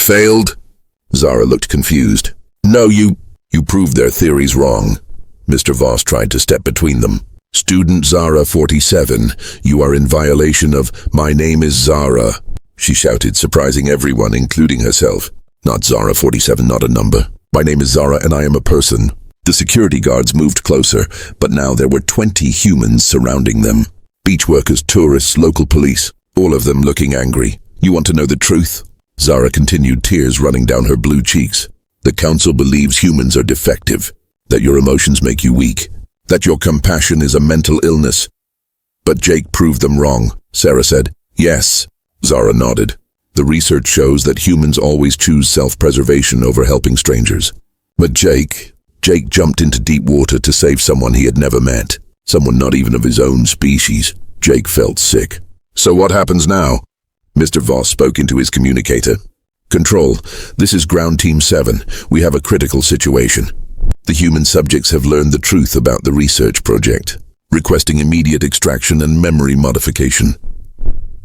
failed? Zara looked confused. No, you proved their theories wrong. Mr. Voss tried to step between them. Student Zara 47, you are in violation of "My name is Zara," she shouted, surprising everyone, including herself. Not Zara 47, not a number. My name is Zara and I am a person. The security guards moved closer, but now there were 20 humans surrounding them. Beach workers, tourists, local police, all of them looking angry. You want to know the truth? Zara continued, tears running down her blue cheeks. The council believes humans are defective, that your emotions make you weak, that your compassion is a mental illness. But Jake proved them wrong, Sarah said. Yes, Zara nodded. The research shows that humans always choose self-preservation over helping strangers. But Jake jumped into deep water to save someone he had never met, someone not even of his own species. Jake felt sick. So what happens now? Mr. Voss spoke into his communicator. Control, this is Ground Team 7. We have a critical situation. The human subjects have learned the truth about the research project, requesting immediate extraction and memory modification.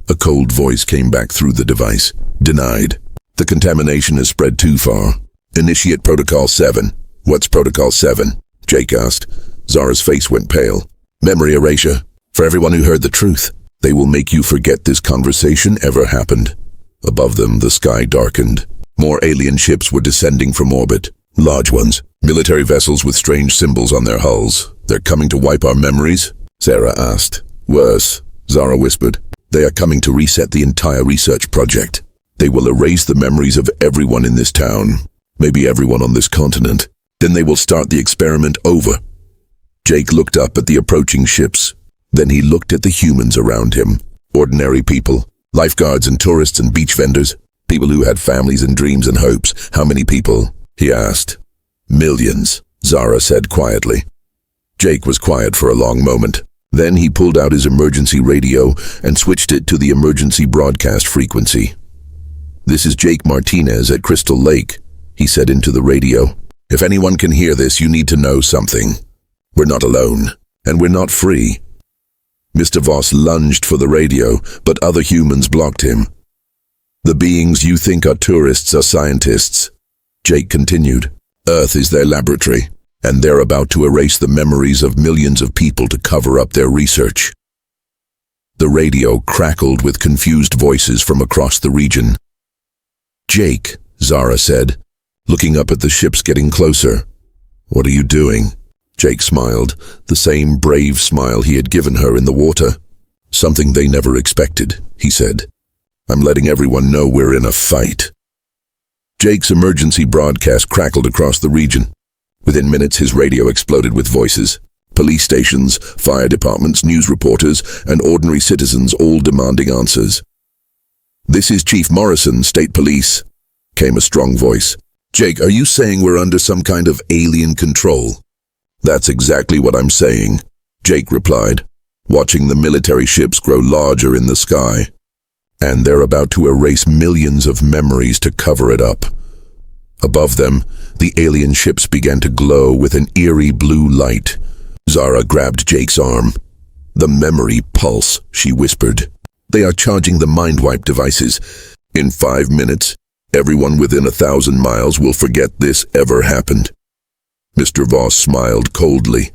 A cold voice came back through the device. Denied. The contamination has spread too far. Initiate Protocol 7. What's Protocol 7? Jake asked. Zara's face went pale. Memory erasure. For everyone who heard the truth, they will make you forget this conversation ever happened. Above them, the sky darkened. More alien ships were descending from orbit. Large ones. Military vessels with strange symbols on their hulls. They're coming to wipe our memories? Sarah asked. Worse, Zara whispered. They are coming to reset the entire research project. They will erase the memories of everyone in this town. Maybe everyone on this continent. Then they will start the experiment over. Jake looked up at the approaching ships. Then he looked at the humans around him. Ordinary people. Lifeguards and tourists and beach vendors. People who had families and dreams and hopes. How many people? He asked. Millions, Zara said quietly. Jake was quiet for a long moment. Then he pulled out his emergency radio and switched it to the emergency broadcast frequency. This is Jake Martinez at Crystal Lake, he said into the radio. If anyone can hear this, you need to know something. We're not alone, and we're not free. Mr. Voss lunged for the radio, but other humans blocked him. The beings you think are tourists are scientists, Jake continued. Earth is their laboratory, and they're about to erase the memories of millions of people to cover up their research. The radio crackled with confused voices from across the region. Jake, Zara said, looking up at the ships getting closer. What are you doing? Jake smiled, the same brave smile he had given her in the water. Something they never expected, he said. I'm letting everyone know we're in a fight. Jake's emergency broadcast crackled across the region. Within minutes, his radio exploded with voices. Police stations, fire departments, news reporters, and ordinary citizens all demanding answers. This is Chief Morrison, State Police, came a strong voice. Jake, are you saying we're under some kind of alien control? That's exactly what I'm saying, Jake replied, watching the military ships grow larger in the sky. And they're about to erase millions of memories to cover it up. Above them, the alien ships began to glow with an eerie blue light. Zara grabbed Jake's arm. The memory pulse, she whispered. They are charging the mind wipe devices. In 5 minutes, everyone within 1,000 miles will forget this ever happened. Mr. Voss smiled coldly.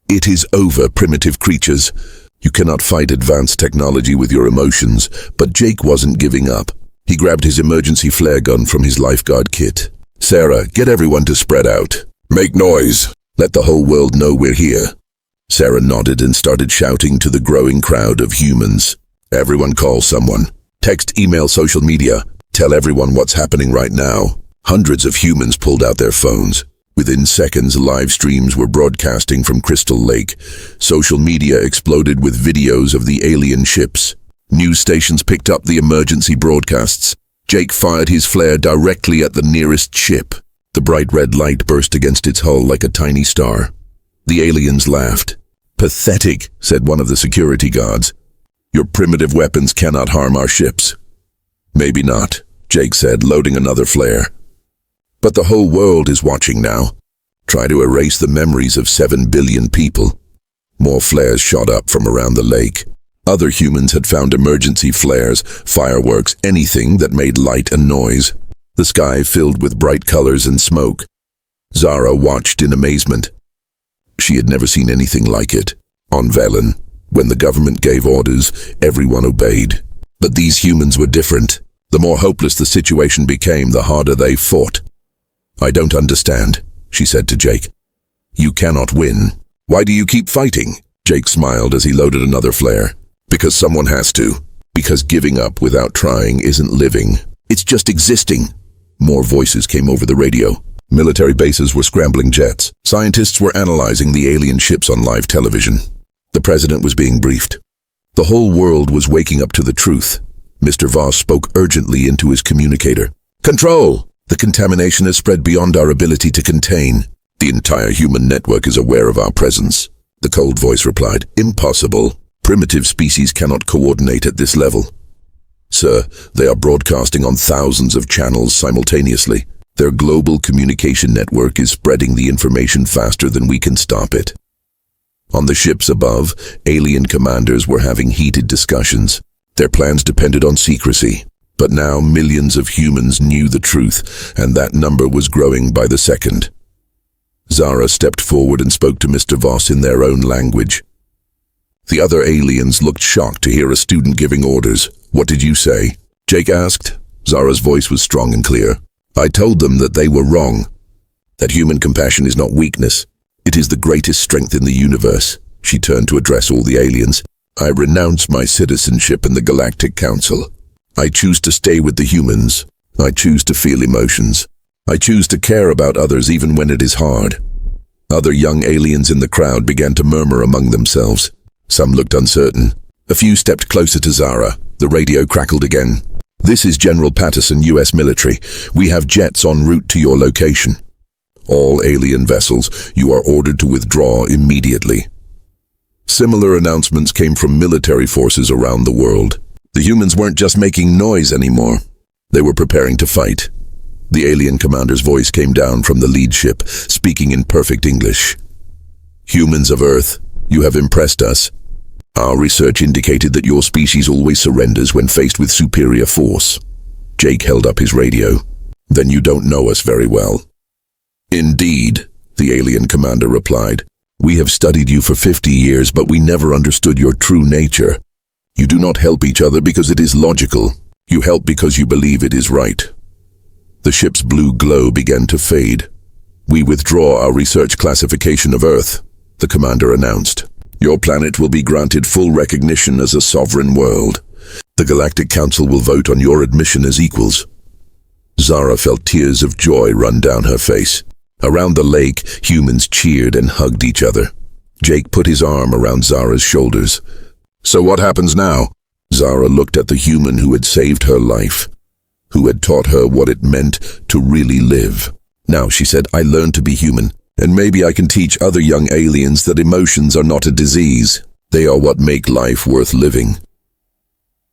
It is over, primitive creatures. You cannot fight advanced technology with your emotions, but Jake wasn't giving up. He grabbed his emergency flare gun from his lifeguard kit. Sarah, get everyone to spread out. Make noise. Let the whole world know we're here. Sarah nodded and started shouting to the growing crowd of humans. Everyone call someone. Text, email, social media. Tell everyone what's happening right now. Hundreds of humans pulled out their phones. Within seconds, live streams were broadcasting from Crystal Lake. Social media exploded with videos of the alien ships. News stations picked up the emergency broadcasts. Jake fired his flare directly at the nearest ship. The bright red light burst against its hull like a tiny star. The aliens laughed. Pathetic, said one of the security guards. Your primitive weapons cannot harm our ships. Maybe not, Jake said, loading another flare. But the whole world is watching now. Try to erase the memories of 7 billion people. More flares shot up from around the lake. Other humans had found emergency flares, fireworks, anything that made light and noise. the sky filled with bright colors and smoke. Zara watched in amazement. She had never seen anything like it. On Velen, when the government gave orders, everyone obeyed. But these humans were different. The more hopeless the situation became, the harder they fought. "I don't understand," she said to Jake. "You cannot win. Why do you keep fighting?" Jake smiled as he loaded another flare. "Because someone has to. Because giving up without trying isn't living. It's just existing." More voices came over the radio. Military bases were scrambling jets. Scientists were analyzing the alien ships on live television. The president was being briefed. The whole world was waking up to the truth. Mr. Voss spoke urgently into his communicator. "Control! The contamination has spread beyond our ability to contain. The entire human network is aware of our presence." The cold voice replied, "Impossible. Primitive species cannot coordinate at this level." "Sir, they are broadcasting on thousands of channels simultaneously. Their global communication network is spreading the information faster than we can stop it." On the ships above, alien commanders were having heated discussions. Their plans depended on secrecy. But now millions of humans knew the truth, and that number was growing by the second. Zara stepped forward and spoke to Mr. Voss in their own language. The other aliens looked shocked to hear a student giving orders. "What did you say?" Jake asked. Zara's voice was strong and clear. "I told them that they were wrong. That human compassion is not weakness. It is the greatest strength in the universe." She turned to address all the aliens. "I renounce my citizenship in the Galactic Council. I choose to stay with the humans. I choose to feel emotions. I choose to care about others even when it is hard." Other young aliens in the crowd began to murmur among themselves. Some looked uncertain. A few stepped closer to Zara. The radio crackled again. "This is General Patterson, U.S. military. We have jets en route to your location. All alien vessels, you are ordered to withdraw immediately." Similar announcements came from military forces around the world. The humans weren't just making noise anymore. They were preparing to fight. The alien commander's voice came down from the lead ship, speaking in perfect English. "Humans of Earth, you have impressed us. Our research indicated that your species always surrenders when faced with superior force." Jake held up his radio. "Then you don't know us very well." "Indeed," the alien commander replied. "We have studied you for 50 years, but we never understood your true nature. You do not help each other because it is logical. You help because you believe it is right." The ship's blue glow began to fade. "We withdraw our research classification of Earth," the commander announced. "Your planet will be granted full recognition as a sovereign world. The Galactic Council will vote on your admission as equals." Zara felt tears of joy run down her face. Around the lake, humans cheered and hugged each other. Jake put his arm around Zara's shoulders. "So what happens now?" Zara looked at the human who had saved her life, who had taught her what it meant to really live. "Now," she said, "I learned to be human, and maybe I can teach other young aliens that emotions are not a disease. They are what make life worth living."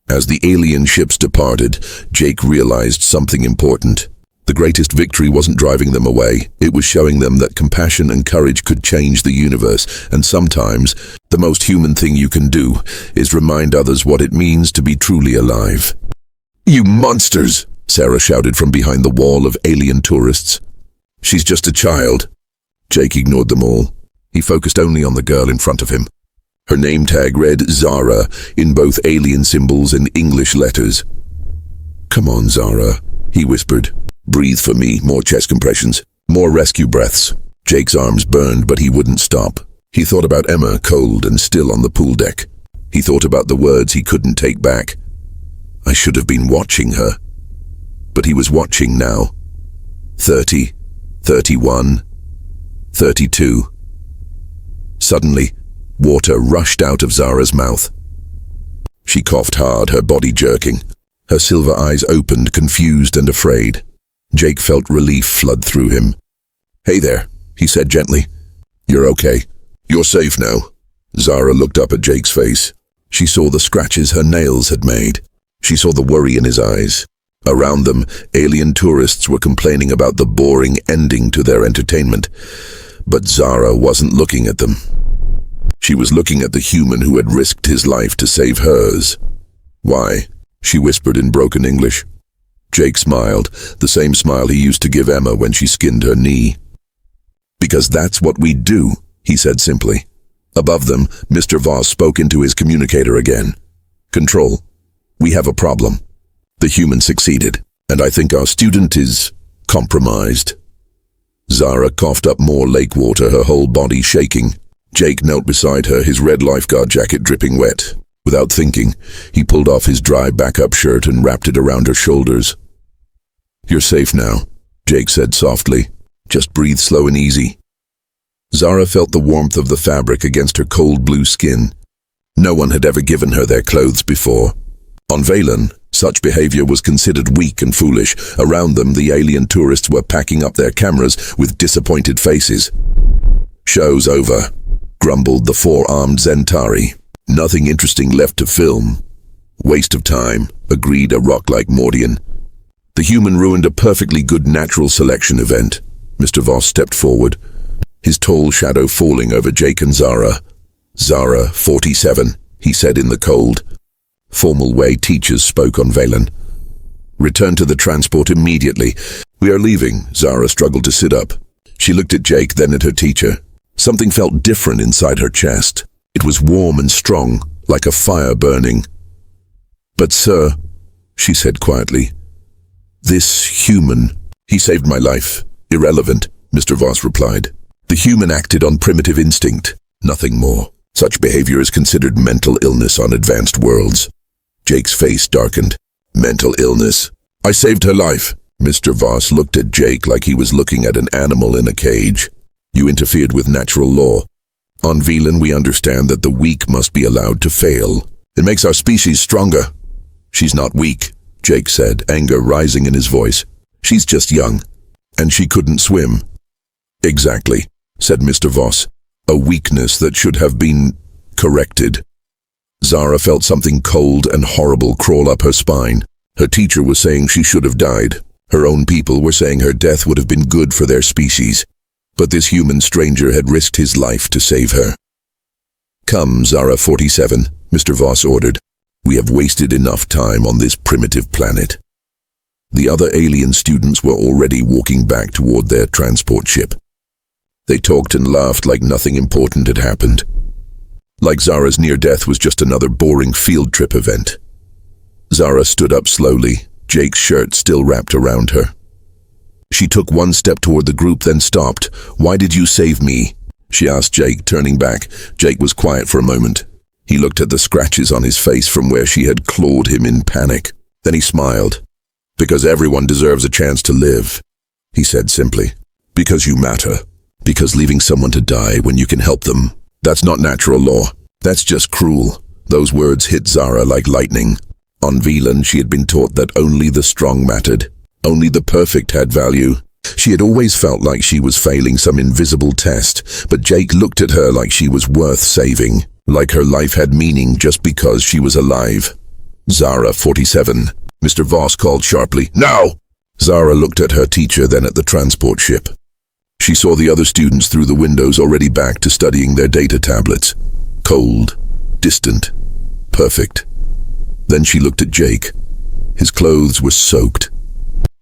As the alien ships departed, Jake realized something important. The greatest victory wasn't driving them away. It was showing them that compassion and courage could change the universe, and sometimes the most human thing you can do is remind others what it means to be truly alive. "You monsters!" Sarah shouted from behind the wall of alien tourists. "She's just a child." Jake ignored them all. He focused only on the girl in front of him. Her name tag read Zara in both alien symbols and English letters. "Come on, Zara," he whispered. "Breathe for me, more chest compressions, more rescue breaths." Jake's arms burned, but he wouldn't stop. He thought about Emma, cold and still on the pool deck. He thought about the words he couldn't take back. "I should have been watching her." But he was watching now. 30, 31, 32. Suddenly, water rushed out of Zara's mouth. She coughed hard, her body jerking. Her silver eyes opened, confused and afraid. Jake felt relief flood through him. "Hey there," he said gently. "You're okay. You're safe now." Zara looked up at Jake's face. She saw the scratches her nails had made. She saw the worry in his eyes. Around them, alien tourists were complaining about the boring ending to their entertainment. But Zara wasn't looking at them. She was looking at the human who had risked his life to save hers. "Why?" she whispered in broken English. Jake smiled, the same smile he used to give Emma when she skinned her knee. Because that's what we do, he said simply. Above them, Mr. Voss spoke into his communicator again. Control, we have a problem. The human succeeded, and I think our student is compromised. Zara coughed up more lake water, her whole body shaking. Jake knelt beside her, his red lifeguard jacket dripping wet. Without thinking, he pulled off his dry backup shirt and wrapped it around her shoulders. You're safe now, Jake said softly. Just breathe slow and easy. Zara felt the warmth of the fabric against her cold blue skin. No one had ever given her their clothes before. On Valen, such behavior was considered weak and foolish. Around them, the alien tourists were packing up their cameras with disappointed faces. Show's over, grumbled the four-armed Zentari. Nothing interesting left to film. Waste of time, agreed a rock-like Mordian. The human ruined a perfectly good natural selection event. Mr. Voss stepped forward, his tall shadow falling over Jake and Zara. Zara, 47, he said in the cold, formal way teachers spoke on Valen. Return to the transport immediately. We are leaving. Zara struggled to sit up. She looked at Jake, then at her teacher. Something felt different inside her chest. It was warm and strong, like a fire burning. But sir, she said quietly, this human, he saved my life. Irrelevant, Mr. Voss replied. The human acted on primitive instinct, nothing more. Such behavior is considered mental illness on advanced worlds. Jake's face darkened. Mental illness. I saved her life. Mr. Voss looked at Jake like he was looking at an animal in a cage. You interfered with natural law. On Velen, we understand that the weak must be allowed to fail. It makes our species stronger. She's not weak, Jake said, anger rising in his voice. She's just young, and she couldn't swim. Exactly, said Mr. Voss. A weakness that should have been corrected. Zara felt something cold and horrible crawl up her spine. Her teacher was saying she should have died. Her own people were saying her death would have been good for their species. But this human stranger had risked his life to save her. Come, Zara 47, Mr. Voss ordered. We have wasted enough time on this primitive planet. The other alien students were already walking back toward their transport ship. They talked and laughed like nothing important had happened. Like Zara's near-death was just another boring field trip event. Zara stood up slowly, Jake's shirt still wrapped around her. She took one step toward the group, then stopped. Why did you save me? She asked Jake, turning back. Jake was quiet for a moment. He looked at the scratches on his face from where she had clawed him in panic. Then he smiled. Because everyone deserves a chance to live, he said simply. Because you matter. Because leaving someone to die when you can help them, that's not natural law. That's just cruel. Those words hit Zara like lightning. On Velen, she had been taught that only the strong mattered. Only the perfect had value. She had always felt like she was failing some invisible test, but Jake looked at her like she was worth saving, like her life had meaning just because she was alive. Zara 47. Mr. Voss called sharply, Now! Zara looked at her teacher, then at the transport ship. She saw the other students through the windows already back to studying their data tablets. Cold, distant, perfect. Then she looked at Jake. His clothes were soaked.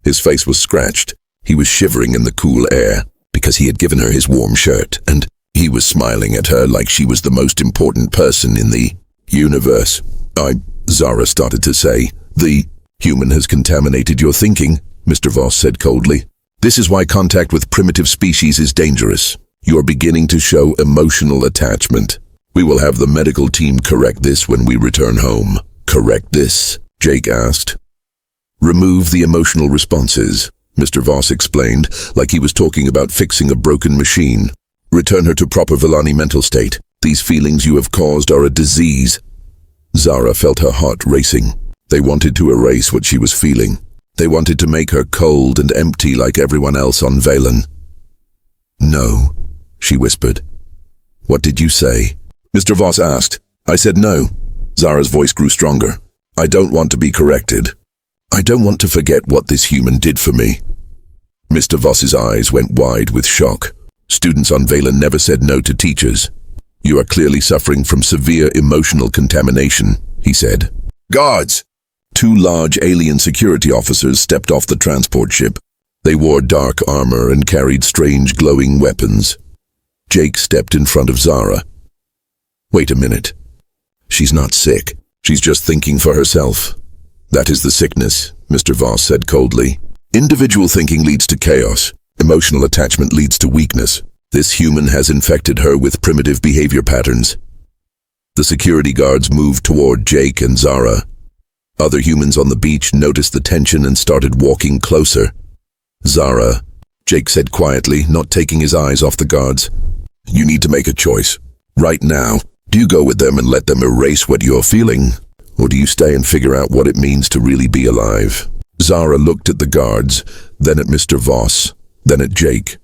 His face was scratched. He was shivering in the cool air because he had given her his warm shirt, and he was smiling at her like she was the most important person in the universe. Zara started to say. The human has contaminated your thinking, Mr. Voss said coldly. This is why contact with primitive species is dangerous. You are beginning to show emotional attachment. We will have the medical team correct this when we return home. Correct this? Jake asked. Remove the emotional responses, Mr. Voss explained, like he was talking about fixing a broken machine. Return her to proper Vellani mental state. These feelings you have caused are a disease. Zara felt her heart racing. They wanted to erase what she was feeling. They wanted to make her cold and empty like everyone else on Valen. No, she whispered. What did you say? Mr. Voss asked. I said no. Zara's voice grew stronger. I don't want to be corrected. I don't want to forget what this human did for me. Mr. Voss's eyes went wide with shock. Students on Valen never said no to teachers. You are clearly suffering from severe emotional contamination, he said. Guards! Two large alien security officers stepped off the transport ship. They wore dark armor and carried strange glowing weapons. Jake stepped in front of Zara. Wait a minute. She's not sick. She's just thinking for herself. That is the sickness, Mr. Voss said coldly. Individual thinking leads to chaos. Emotional attachment leads to weakness. This human has infected her with primitive behavior patterns. The security guards moved toward Jake and Zara. Other humans on the beach noticed the tension and started walking closer. Zara, Jake said quietly, not taking his eyes off the guards. You need to make a choice. Right now. Do you go with them and let them erase what you're feeling? Or do you stay and figure out what it means to really be alive? Zara looked at the guards, then at Mr. Voss, then at Jake.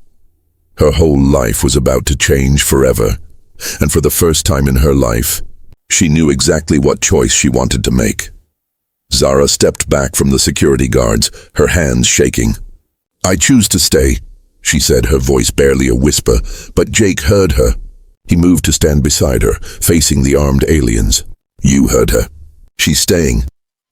Her whole life was about to change forever. And for the first time in her life, she knew exactly what choice she wanted to make. Zara stepped back from the security guards, her hands shaking. I choose to stay, she said, her voice barely a whisper, but Jake heard her. He moved to stand beside her, facing the armed aliens. You heard her. She's staying.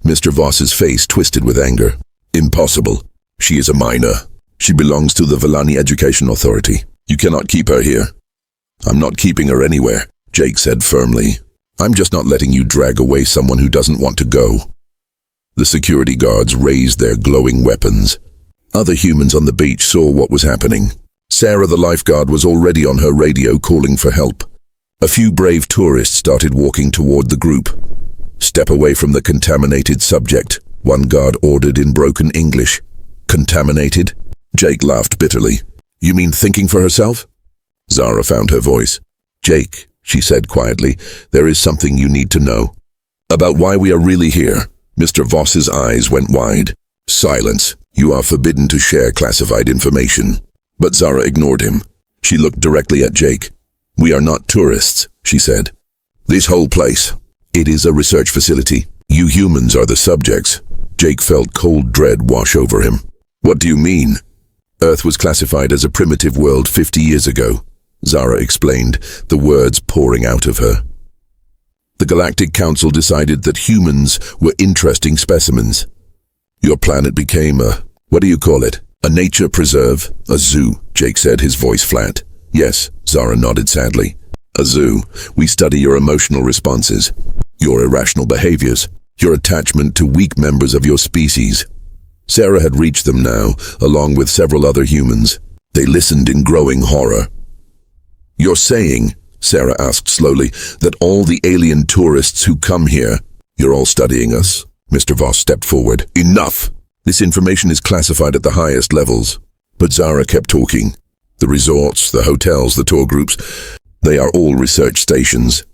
Mr. Voss's face twisted with anger. Impossible. She is a minor. She belongs to the Villani Education Authority. You cannot keep her here. I'm not keeping her anywhere, Jake said firmly. I'm just not letting you drag away someone who doesn't want to go. The security guards raised their glowing weapons. Other humans on the beach saw what was happening. Sarah the lifeguard was already on her radio calling for help. A few brave tourists started walking toward the group. Step away from the contaminated subject, one guard ordered in broken English. Contaminated? Jake laughed bitterly. You mean thinking for herself? Zara found her voice. Jake, she said quietly, there is something you need to know. About why we are really here. Mr. Voss's eyes went wide. Silence. You are forbidden to share classified information. But Zara ignored him. She looked directly at Jake. We are not tourists, she said. This whole place. It is a research facility. You humans are the subjects. Jake felt cold dread wash over him. What do you mean? Earth was classified as a primitive world 50 years ago, Zara explained, the words pouring out of her. The Galactic Council decided that humans were interesting specimens. Your planet became what do you call it? A nature preserve? A zoo, Jake said, his voice flat. Yes, Zara nodded sadly. A zoo. We study your emotional responses, your irrational behaviors, your attachment to weak members of your species. Sarah had reached them now, along with several other humans. They listened in growing horror. You're saying, Sarah asked slowly, that all the alien tourists who come here, you're all studying us? Mr. Voss stepped forward. Enough! This information is classified at the highest levels. But Zara kept talking. The resorts, the hotels, the tour groups, they are all research stations.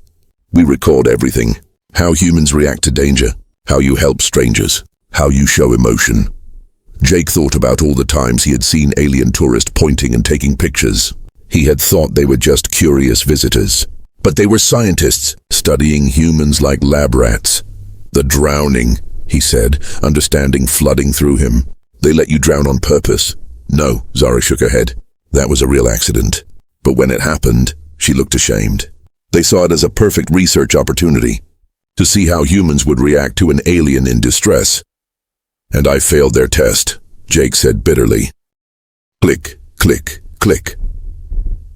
We record everything. How humans react to danger, how you help strangers, how you show emotion. Jake thought about all the times he had seen alien tourists pointing and taking pictures. He had thought they were just curious visitors. But they were scientists, studying humans like lab rats. The drowning, he said, understanding flooding through him. They let you drown on purpose. No, Zara shook her head. That was a real accident. But when it happened, she looked ashamed. They saw it as a perfect research opportunity, to see how humans would react to an alien in distress. And I failed their test, Jake said bitterly. Click, click, click.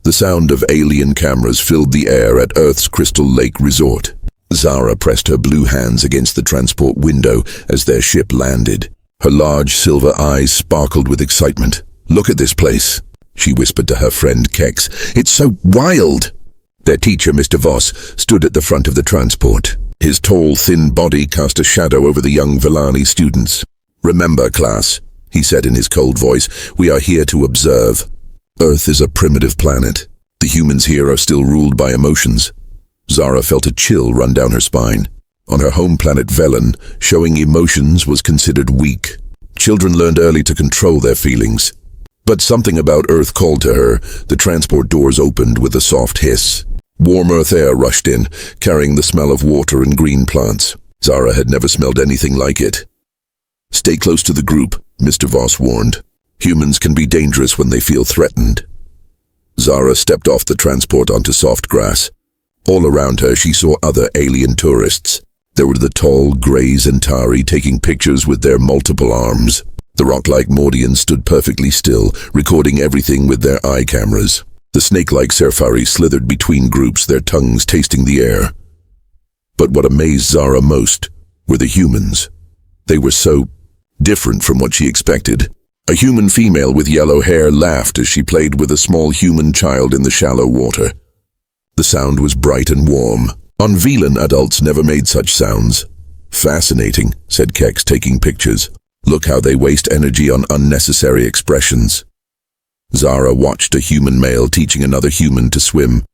The sound of alien cameras filled the air at Earth's Crystal Lake Resort. Zara pressed her blue hands against the transport window as their ship landed. Her large silver eyes sparkled with excitement. Look at this place, she whispered to her friend Kex. It's so wild. Their teacher, Mr. Voss, stood at the front of the transport. His tall, thin body cast a shadow over the young Villani students. Remember, class, he said in his cold voice, we are here to observe. Earth is a primitive planet. The humans here are still ruled by emotions. Zara felt a chill run down her spine. On her home planet Velen, showing emotions was considered weak. Children learned early to control their feelings. But something about Earth called to her. The transport doors opened with a soft hiss. Warm Earth air rushed in, carrying the smell of water and green plants. Zara had never smelled anything like it. Stay close to the group, Mr. Voss warned. Humans can be dangerous when they feel threatened. Zara stepped off the transport onto soft grass. All around her she saw other alien tourists. There were the tall, grey Centauri taking pictures with their multiple arms. The rock-like Mordians stood perfectly still, recording everything with their eye cameras. The snake-like Sci-Fi slithered between groups, their tongues tasting the air. But what amazed Zara most were the humans. They were so different from what she expected. A human female with yellow hair laughed as she played with a small human child in the shallow water. The sound was bright and warm. On Velan, adults never made such sounds. Fascinating, said Kex, taking pictures. Look how they waste energy on unnecessary expressions. Zara watched a human male teaching another human to swim.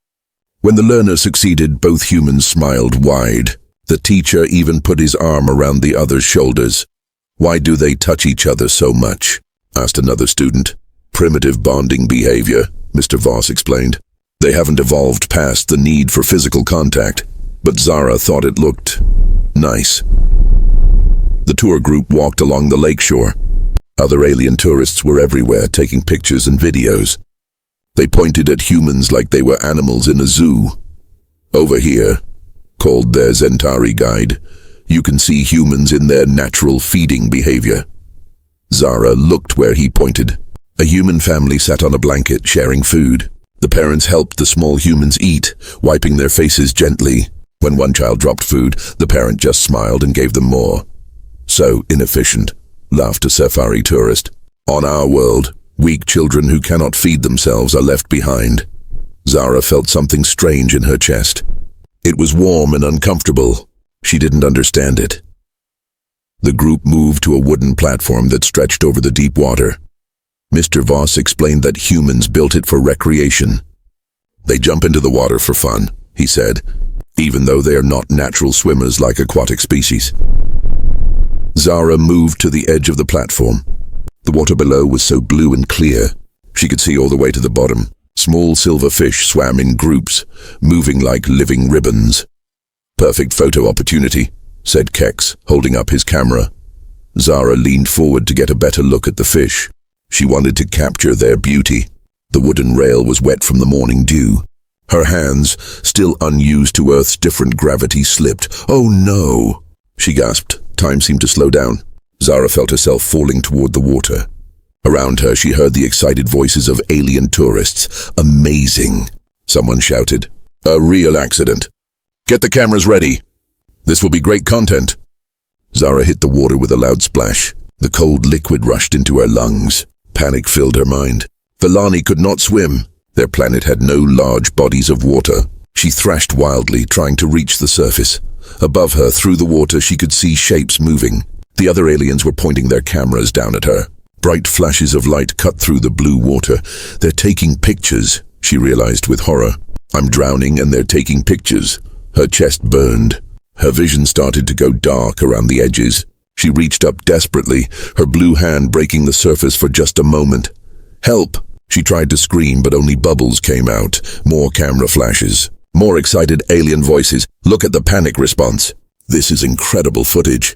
When the learner succeeded, both humans smiled wide. The teacher even put his arm around the other's shoulders. Why do they touch each other so much? Asked another student. Primitive bonding behavior, Mr. Voss explained. They haven't evolved past the need for physical contact, but Zara thought it looked nice. The tour group walked along the lakeshore. Other alien tourists were everywhere, taking pictures and videos. They pointed at humans like they were animals in a zoo. Over here, called their Centauri guide, you can see humans in their natural feeding behavior. Zara looked where he pointed. A human family sat on a blanket, sharing food. The parents helped the small humans eat, wiping their faces gently. When one child dropped food, the parent just smiled and gave them more. So inefficient, laughed a Sci-Fi tourist. On our world, weak children who cannot feed themselves are left behind. Zara felt something strange in her chest. It was warm and uncomfortable. She didn't understand it. The group moved to a wooden platform that stretched over the deep water. Mr. Voss explained that humans built it for recreation. They jump into the water for fun, he said, even though they are not natural swimmers like aquatic species. Zara moved to the edge of the platform. The water below was so blue and clear, she could see all the way to the bottom. Small silver fish swam in groups, moving like living ribbons. Perfect photo opportunity, said Kex, holding up his camera. Zara leaned forward to get a better look at the fish. She wanted to capture their beauty. The wooden rail was wet from the morning dew. Her hands, still unused to Earth's different gravity, slipped. Oh no! She gasped. Time seemed to slow down. Zara felt herself falling toward the water. Around her, she heard the excited voices of alien tourists. Amazing! Someone shouted. A real accident. Get the cameras ready. This will be great content. Zara hit the water with a loud splash. The cold liquid rushed into her lungs. Panic filled her mind. Velani could not swim. Their planet had no large bodies of water. She thrashed wildly, trying to reach the surface. Above her, through the water, she could see shapes moving. The other aliens were pointing their cameras down at her. Bright flashes of light cut through the blue water. They're taking pictures, she realized with horror. I'm drowning and they're taking pictures. Her chest burned. Her vision started to go dark around the edges. She reached up desperately, her blue hand breaking the surface for just a moment. Help! She tried to scream, but only bubbles came out. More camera flashes. More excited alien voices. Look at the panic response. This is incredible footage.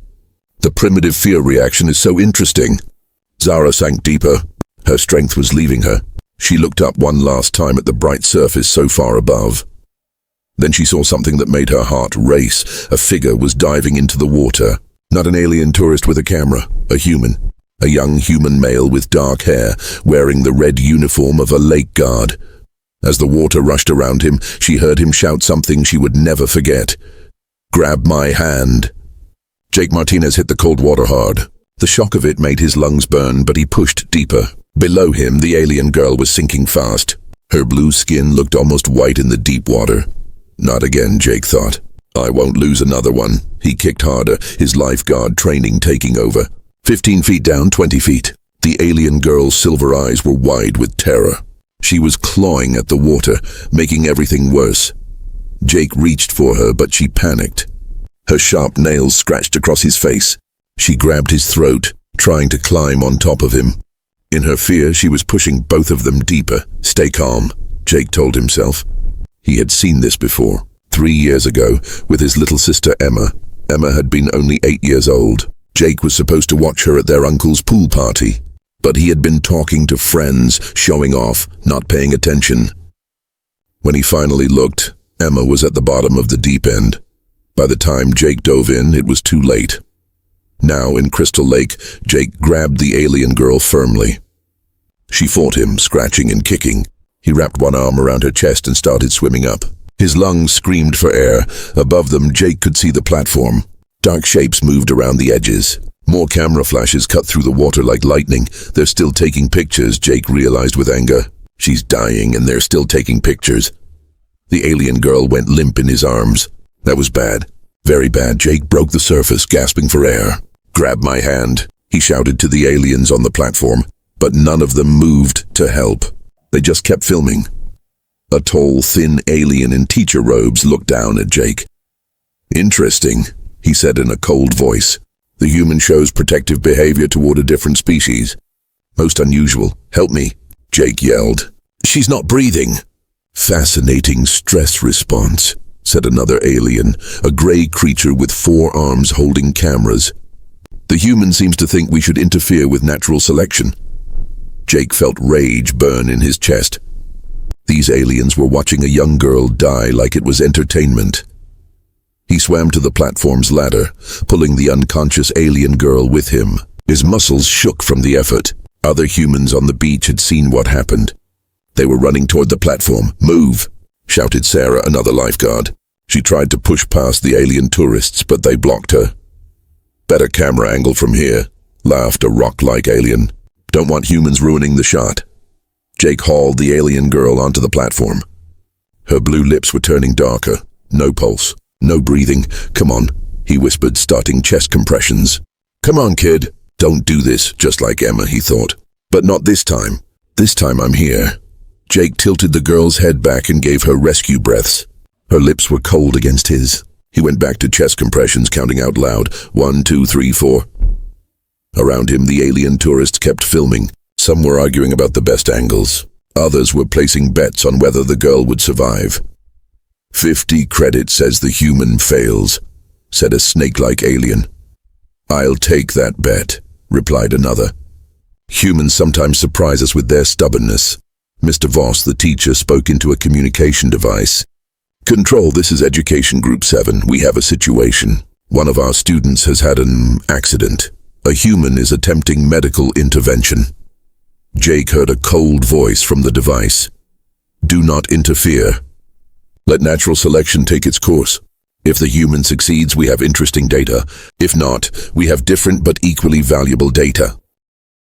The primitive fear reaction is so interesting. Zara sank deeper. Her strength was leaving her. She looked up one last time at the bright surface so far above. Then she saw something that made her heart race. A figure was diving into the water. Not an alien tourist with a camera. A human. A young human male with dark hair, wearing the red uniform of a lake guard. As the water rushed around him, she heard him shout something she would never forget. Grab my hand. Jake Martinez hit the cold water hard. The shock of it made his lungs burn, but he pushed deeper. Below him, the alien girl was sinking fast. Her blue skin looked almost white in the deep water. Not again, Jake thought. I won't lose another one. He kicked harder, his lifeguard training taking over. 15 feet down, 20 feet. The alien girl's silver eyes were wide with terror. She was clawing at the water, making everything worse. Jake reached for her, but she panicked. Her sharp nails scratched across his face. She grabbed his throat, trying to climb on top of him. In her fear, she was pushing both of them deeper. Stay calm, Jake told himself. He had seen this before. 3 years ago, with his little sister Emma. Emma had been only 8 years old. Jake was supposed to watch her at their uncle's pool party. But he had been talking to friends, showing off, not paying attention. When he finally looked, Emma was at the bottom of the deep end. By the time Jake dove in, it was too late. Now, in Crystal Lake, Jake grabbed the alien girl firmly. She fought him, scratching and kicking. He wrapped one arm around her chest and started swimming up. His lungs screamed for air. Above them, Jake could see the platform. Dark shapes moved around the edges. More camera flashes cut through the water like lightning. They're still taking pictures, Jake realized with anger. She's dying and they're still taking pictures. The alien girl went limp in his arms. That was bad. Very bad. Jake broke the surface, gasping for air. "Grab my hand," he shouted to the aliens on the platform, but none of them moved to help. They just kept filming. A tall, thin alien in teacher robes looked down at Jake. "Interesting," he said in a cold voice. "The human shows protective behavior toward a different species. Most unusual. Help me," Jake yelled. "She's not breathing." "Fascinating stress response," said another alien, a gray creature with 4 arms holding cameras. "The human seems to think we should interfere with natural selection." Jake felt rage burn in his chest. These aliens were watching a young girl die like it was entertainment. He swam to the platform's ladder, pulling the unconscious alien girl with him. His muscles shook from the effort. Other humans on the beach had seen what happened. They were running toward the platform. "Move!" shouted Sarah, another lifeguard. She tried to push past the alien tourists, but they blocked her. "Better camera angle from here," laughed a rock-like alien. "Don't want humans ruining the shot." Jake hauled the alien girl onto the platform. Her blue lips were turning darker. No pulse. No breathing. "Come on," he whispered, starting chest compressions. "Come on, kid. Don't do this," just like Emma, he thought. "But not this time. This time I'm here." Jake tilted the girl's head back and gave her rescue breaths. Her lips were cold against his. He went back to chest compressions, counting out loud. 1, 2, 3, 4. Around him, the alien tourists kept filming. Some were arguing about the best angles. Others were placing bets on whether the girl would survive. 50 credits says the human fails, said a snake-like alien. "I'll take that bet," replied another. "Humans sometimes surprise us with their stubbornness." Mr. Voss, the teacher, spoke into a communication device. "Control, this is Education Group 7. We have a situation. One of our students has had an accident. A human is attempting medical intervention." Jake heard a cold voice from the device. "Do not interfere. Let natural selection take its course. If the human succeeds, we have interesting data. If not, we have different but equally valuable data."